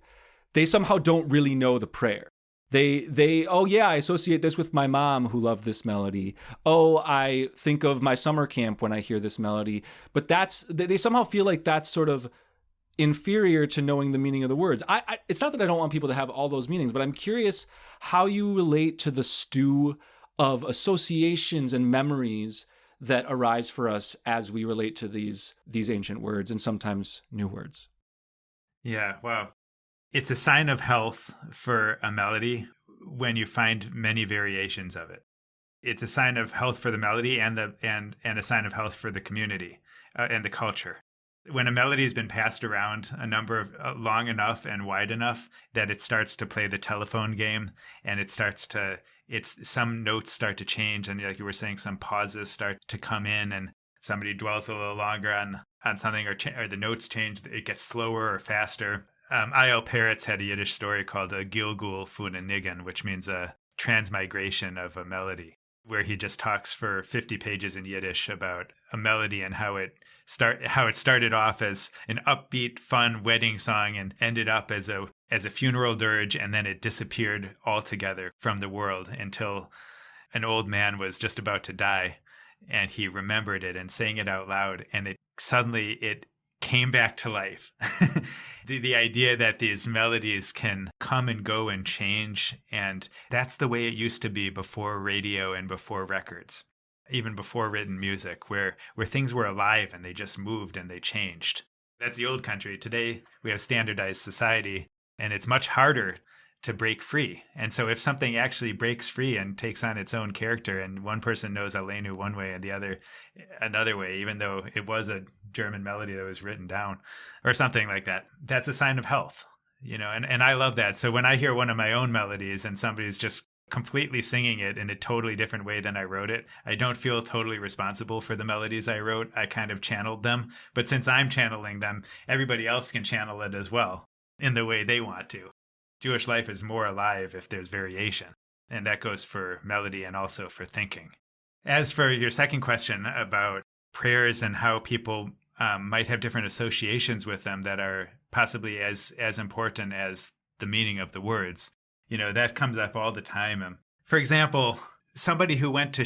they somehow don't really know the prayer. Oh yeah, I associate this with my mom who loved this melody. Oh, I think of my summer camp when I hear this melody. But they somehow feel like that's sort of inferior to knowing the meaning of the words. It's not that I don't want people to have all those meanings, but I'm curious how you relate to the stew of associations and memories that arise for us as we relate to these ancient words and sometimes new words. Yeah, wow. It's a sign of health for a melody when you find many variations of it. It's a sign of health for the melody and a sign of health for the community and the culture. When a melody has been passed around long enough and wide enough that it starts to play the telephone game, and some notes start to change, and like you were saying, some pauses start to come in, and somebody dwells a little longer on something, or the notes change, it gets slower or faster. I.L. Peretz had a Yiddish story called a Gilgul fun a Nigun, which means a transmigration of a melody, where he just talks for 50 pages in Yiddish about a melody and how it started off as an upbeat, fun wedding song and ended up as a funeral dirge, and then it disappeared altogether from the world until an old man was just about to die, and he remembered it and sang it out loud, and it came back to life. The idea that these melodies can come and go and change, and that's the way it used to be before radio and before records, even before written music, where things were alive and they just moved and they changed. That's the old country. Today, we have standardized society, and it's much harder to break free. And so if something actually breaks free and takes on its own character, and one person knows Aleinu one way and the other another way, even though it was a German melody that was written down or something like that, that's a sign of health, and I love that. So when I hear one of my own melodies and somebody's just completely singing it in a totally different way than I wrote it, I don't feel totally responsible for the melodies I wrote. I kind of channeled them. But since I'm channeling them, everybody else can channel it as well in the way they want to. Jewish life is more alive if there's variation, and that goes for melody and also for thinking. As for your second question about prayers and how people might have different associations with them that are possibly as important as the meaning of the words, that comes up all the time. For example, somebody who went to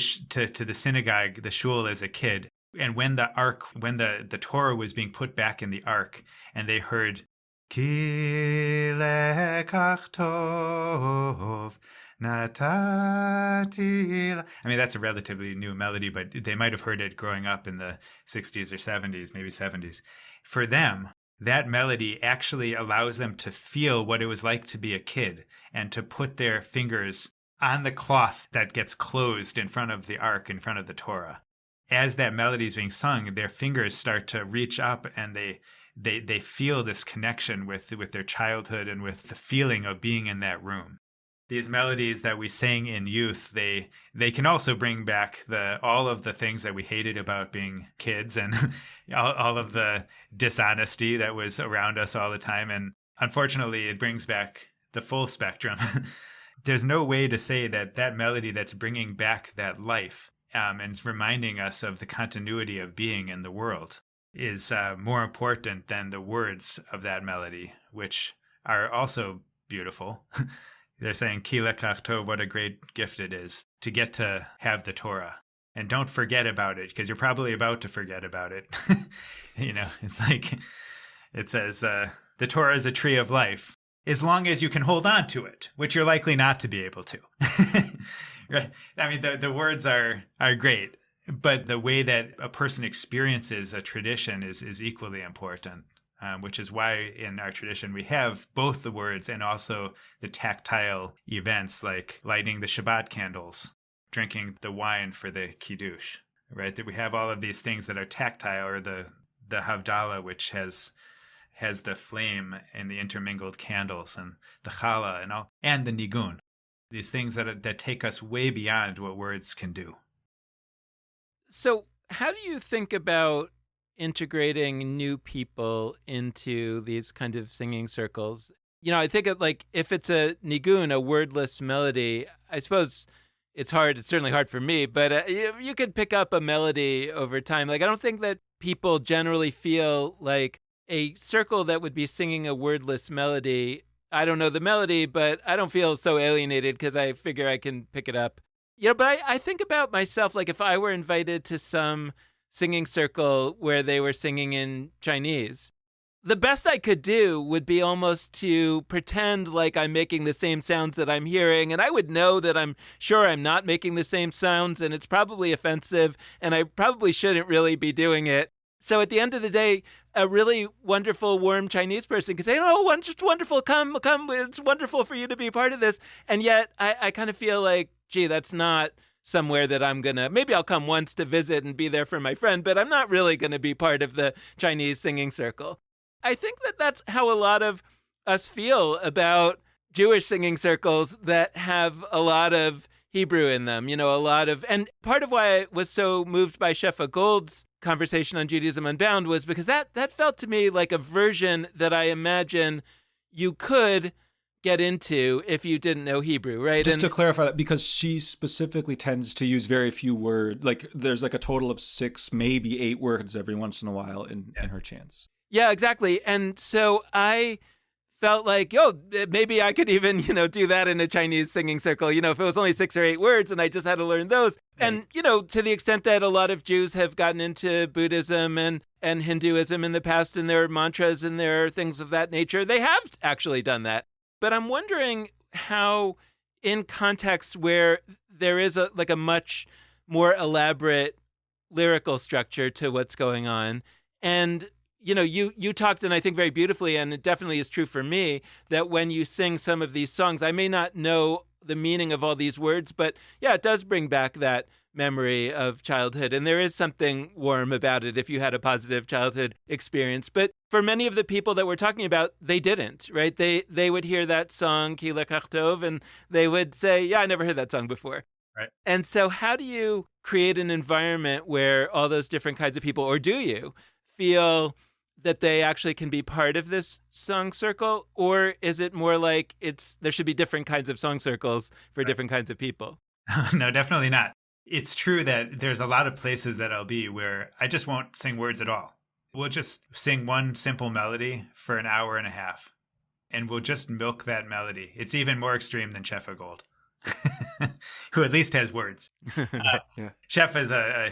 the synagogue, the shul, as a kid, and when the Torah was being put back in the ark, and they heard Ki lekach tov natati. I mean, that's a relatively new melody, but they might have heard it growing up in the 60s or 70s, maybe 70s. For them, that melody actually allows them to feel what it was like to be a kid and to put their fingers on the cloth that gets closed in front of the ark, in front of the Torah. As that melody is being sung, their fingers start to reach up, and they feel this connection with their childhood and with the feeling of being in that room. These melodies that we sang in youth, they can also bring back all of the things that we hated about being kids, and all of the dishonesty that was around us all the time. And unfortunately, it brings back the full spectrum. There's no way to say that melody that's bringing back that life and reminding us of the continuity of being in the world is more important than the words of that melody, which are also beautiful. They're saying, Ki lekach tov, what a great gift it is to get to have the Torah. And don't forget about it, because you're probably about to forget about it. It's like, it says, the Torah is a tree of life, as long as you can hold on to it, which you're likely not to be able to. Right? I mean, the words are great, but the way that a person experiences a tradition is equally important, which is why in our tradition we have both the words and also the tactile events, like lighting the Shabbat candles, drinking the wine for the Kiddush, right? That we have all of these things that are tactile, or the Havdalah, which has the flame and the intermingled candles, and the challah and the nigun. These things that take us way beyond what words can do. So how do you think about integrating new people into these kind of singing circles? I think of, like, if it's a nigun, a wordless melody, I suppose it's hard. It's certainly hard for me, but you could pick up a melody over time. Like, I don't think that people generally feel like a circle that would be singing a wordless melody. I don't know the melody, but I don't feel so alienated because I figure I can pick it up. But I think about myself, like if I were invited to some singing circle where they were singing in Chinese, the best I could do would be almost to pretend like I'm making the same sounds that I'm hearing. And I would know that I'm sure I'm not making the same sounds, and it's probably offensive, and I probably shouldn't really be doing it. So at the end of the day, a really wonderful, warm Chinese person could say, "Oh, just wonderful. Come. It's wonderful for you to be part of this." And yet I kind of feel like, gee, that's not somewhere that I'm going to, maybe I'll come once to visit and be there for my friend, but I'm not really going to be part of the Chinese singing circle. I think that that's how a lot of us feel about Jewish singing circles that have a lot of Hebrew in them, and part of why I was so moved by Shefa Gold's conversation on Judaism Unbound was because that felt to me like a version that I imagine you could get into if you didn't know Hebrew, right? Just to clarify that, because she specifically tends to use very few words, like there's like a total of 6, maybe 8 words every once in a while in her chants. Yeah, exactly. And so I felt like, maybe I could even, do that in a Chinese singing circle, if it was only 6 or 8 words and I just had to learn those. Right. And, to the extent that a lot of Jews have gotten into Buddhism and Hinduism in the past, and their mantras and their things of that nature, they have actually done that. But I'm wondering how, in context where there is a much more elaborate lyrical structure to what's going on, and you talked, and I think very beautifully, and it definitely is true for me, that when you sing some of these songs, I may not know the meaning of all these words, but yeah, it does bring back that memory of childhood. And there is something warm about it if you had a positive childhood experience. But for many of the people that we're talking about, they didn't, right? They would hear that song, Ki Lekach Tov, and they would say, yeah, I never heard that song before. Right. And so how do you create an environment where all those different kinds of people, or do you feel that they actually can be part of this song circle? Or is it more like there should be different kinds of song circles for different kinds of people? No, definitely not. It's true that there's a lot of places that I'll be where I just won't sing words at all. We'll just sing one simple melody for an hour and a half, and we'll just milk that melody. It's even more extreme than Shefa Gold, who at least has words. Yeah. Shefa is a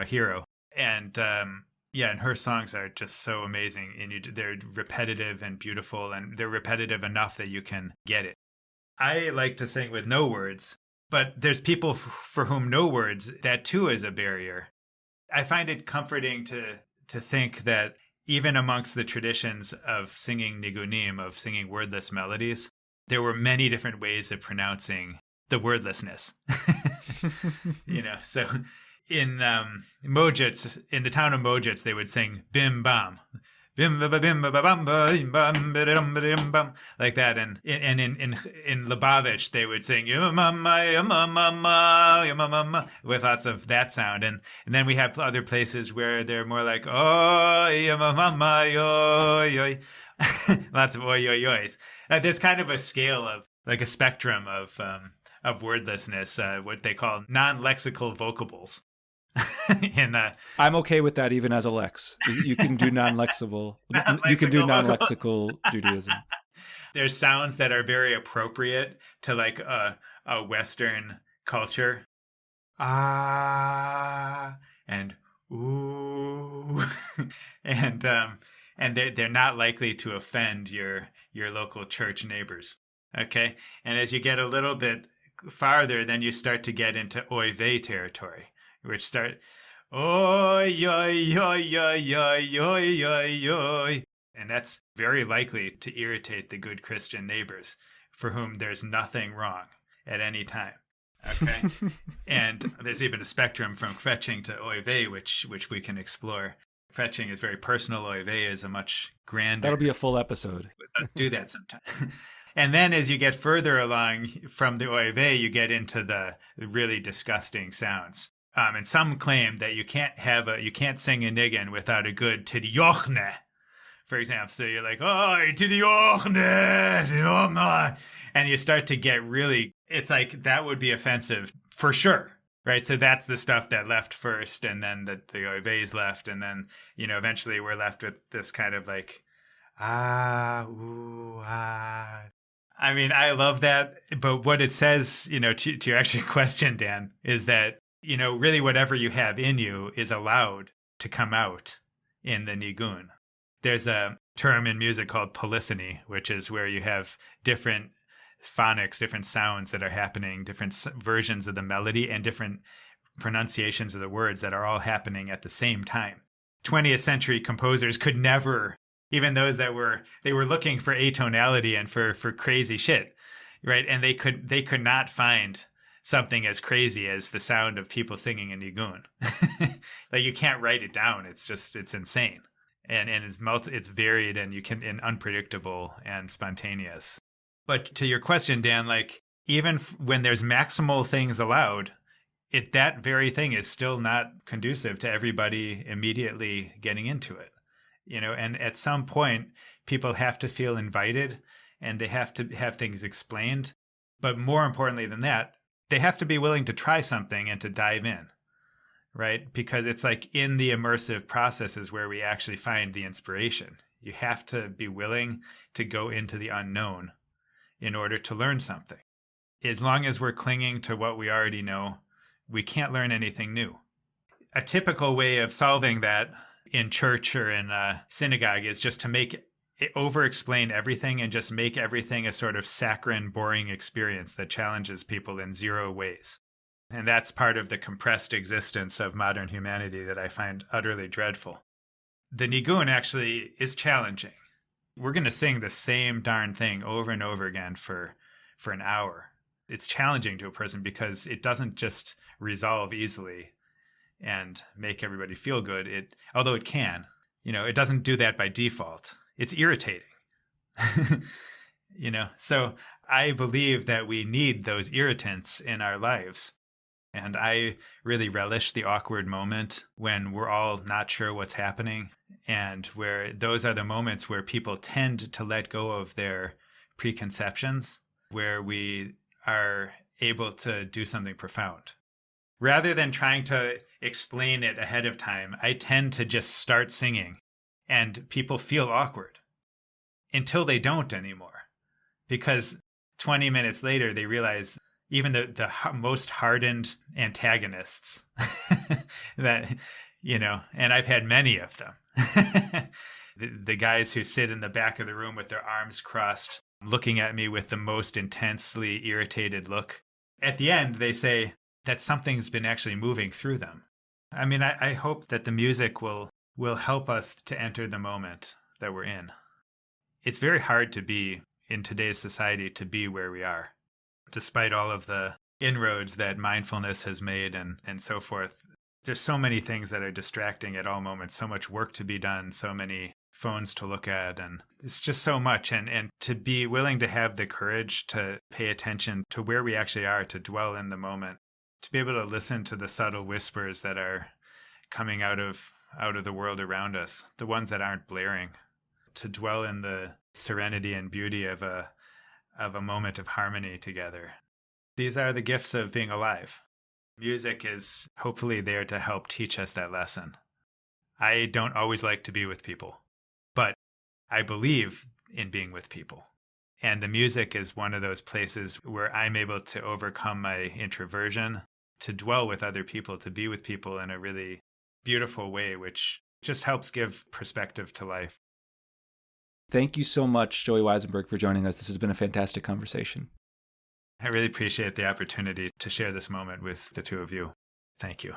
hero, and and her songs are just so amazing, and they're repetitive and beautiful, and they're repetitive enough that you can get it. I like to sing with no words, but there's people for whom no words, that too is a barrier. I find it comforting to think that even amongst the traditions of singing nigunim, of singing wordless melodies, there were many different ways of pronouncing the wordlessness. So in Mojits, in the town of Mojits, they would sing bim bam, bim ba ba bim ba ba bam ba bam ba dum ba dum bam, like that. And in Lubavitch, they would sing with lots of that sound. And then we have other places where they're more like lots of oi oi ois. There's kind of a scale of, like, a spectrum of wordlessness, what they call non-lexical vocables. I'm okay with that even as a lex. You can do non-lexical. You can do non-lexical Judaism. There's sounds that are very appropriate to like a Western culture. Ah, and ooh, and they're not likely to offend your local church neighbors. Okay, and as you get a little bit farther, then you start to get into oy vey territory, which start oy oy oy oy oy oy oy oy, and that's very likely to irritate the good Christian neighbors for whom there's nothing wrong at any time. Okay, and there's even a spectrum from kvetching to oy vey, which we can explore. Kvetching is very personal. Oy vey is a much grander. That'll be a full episode. Let's do that sometime. And then as you get further along from the oy vey, you get into the really disgusting sounds. And some claim that you can't sing a niggin without a good tidiochne, for example. So you're like, oh, tidiochne, and you start to get really, it's like that would be offensive for sure. Right, so that's the stuff that left first, and then the oy veys left, and then eventually we're left with this kind of like ooh, I mean, I love that. But what it says, to your actual question, Dan, is that, really whatever you have in you is allowed to come out in the nigun. There's a term in music called polyphony, which is where you have different phonics, different sounds that are happening, different versions of the melody and different pronunciations of the words that are all happening at the same time. 20th century composers could never, even those that they were looking for atonality and for crazy shit, right? And they could not find something as crazy as the sound of people singing a nigun. Like, you can't write it down. It's insane. And it's varied and unpredictable and spontaneous. But to your question, Dan, like, even when there's maximal things allowed, that very thing is still not conducive to everybody immediately getting into it. And at some point, people have to feel invited and they have to have things explained. But more importantly than that, they have to be willing to try something and to dive in, right? Because it's like in the immersive processes where we actually find the inspiration. You have to be willing to go into the unknown in order to learn something. As long as we're clinging to what we already know, we can't learn anything new. A typical way of solving that in church or in a synagogue is just to over-explain everything and just make everything a sort of saccharine, boring experience that challenges people in zero ways. And that's part of the compressed existence of modern humanity that I find utterly dreadful. The nigun actually is challenging. We're going to sing the same darn thing over and over again for an hour. It's challenging to a person because it doesn't just resolve easily and make everybody feel good. Although it can, it doesn't do that by default. It's irritating. So I believe that we need those irritants in our lives. And I really relish the awkward moment when we're all not sure what's happening, and where those are the moments where people tend to let go of their preconceptions, where we are able to do something profound. Rather than trying to explain it ahead of time, I tend to just start singing, and people feel awkward until they don't anymore. Because 20 minutes later, they realize even the most hardened antagonists that, and I've had many of them, the guys who sit in the back of the room with their arms crossed, looking at me with the most intensely irritated look. At the end, they say that something's been actually moving through them. I mean, I hope that the music will help us to enter the moment that we're in. It's very hard to be, in today's society, to be where we are. Despite all of the inroads that mindfulness has made and so forth, there's so many things that are distracting at all moments, so much work to be done, so many phones to look at, and it's just so much. And to be willing to have the courage to pay attention to where we actually are, to dwell in the moment, to be able to listen to the subtle whispers that are coming out of the world around us, the ones that aren't blaring, to dwell in the serenity and beauty of a moment of harmony together. These are the gifts of being alive. Music is hopefully there to help teach us that lesson. I don't always like to be with people, but I believe in being with people. And the music is one of those places where I'm able to overcome my introversion, to dwell with other people, to be with people in a really beautiful way, which just helps give perspective to life. Thank you so much, Joey Weisenberg, for joining us. This has been a fantastic conversation. I really appreciate the opportunity to share this moment with the two of you. Thank you.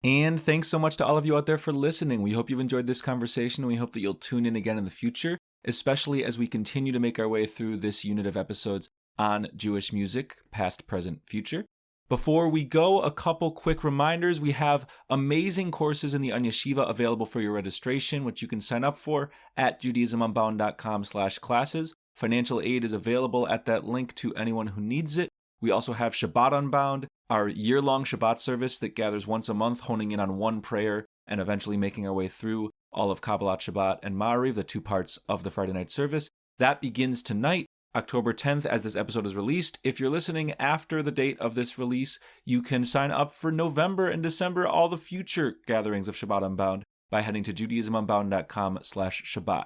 And thanks so much to all of you out there for listening. We hope you've enjoyed this conversation, and we hope that you'll tune in again in the future, especially as we continue to make our way through this unit of episodes on Jewish music, past, present, future. Before we go, a couple quick reminders. We have amazing courses in the Onion Yeshiva available for your registration, which you can sign up for at judaismunbound.com/classes. Financial aid is available at that link to anyone who needs it. We also have Shabbat Unbound, our year-long Shabbat service that gathers once a month, honing in on one prayer and eventually making our way through all of Kabbalat Shabbat and Ma'ariv, the two parts of the Friday night service. That begins tonight, October 10th, as this episode is released. If you're listening after the date of this release, you can sign up for November and December, all the future gatherings of Shabbat Unbound, by heading to judaismunbound.com/Shabbat.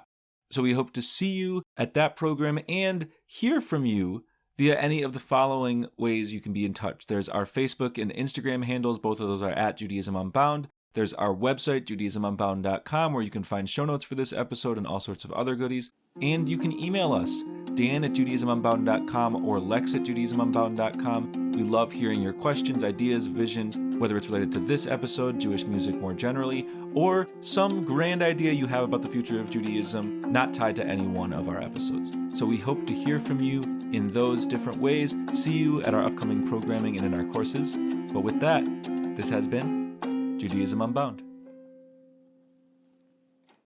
So we hope to see you at that program and hear from you via any of the following ways you can be in touch. There's our Facebook and Instagram handles. Both of those are at Judaism Unbound. There's our website, JudaismUnbound.com, where you can find show notes for this episode and all sorts of other goodies. And you can email us, Dan@JudaismUnbound.com or Lex@JudaismUnbound.com. We love hearing your questions, ideas, visions, whether it's related to this episode, Jewish music more generally, or some grand idea you have about the future of Judaism not tied to any one of our episodes. So we hope to hear from you in those different ways. See you at our upcoming programming and in our courses. But with that, this has been Judaism Unbound.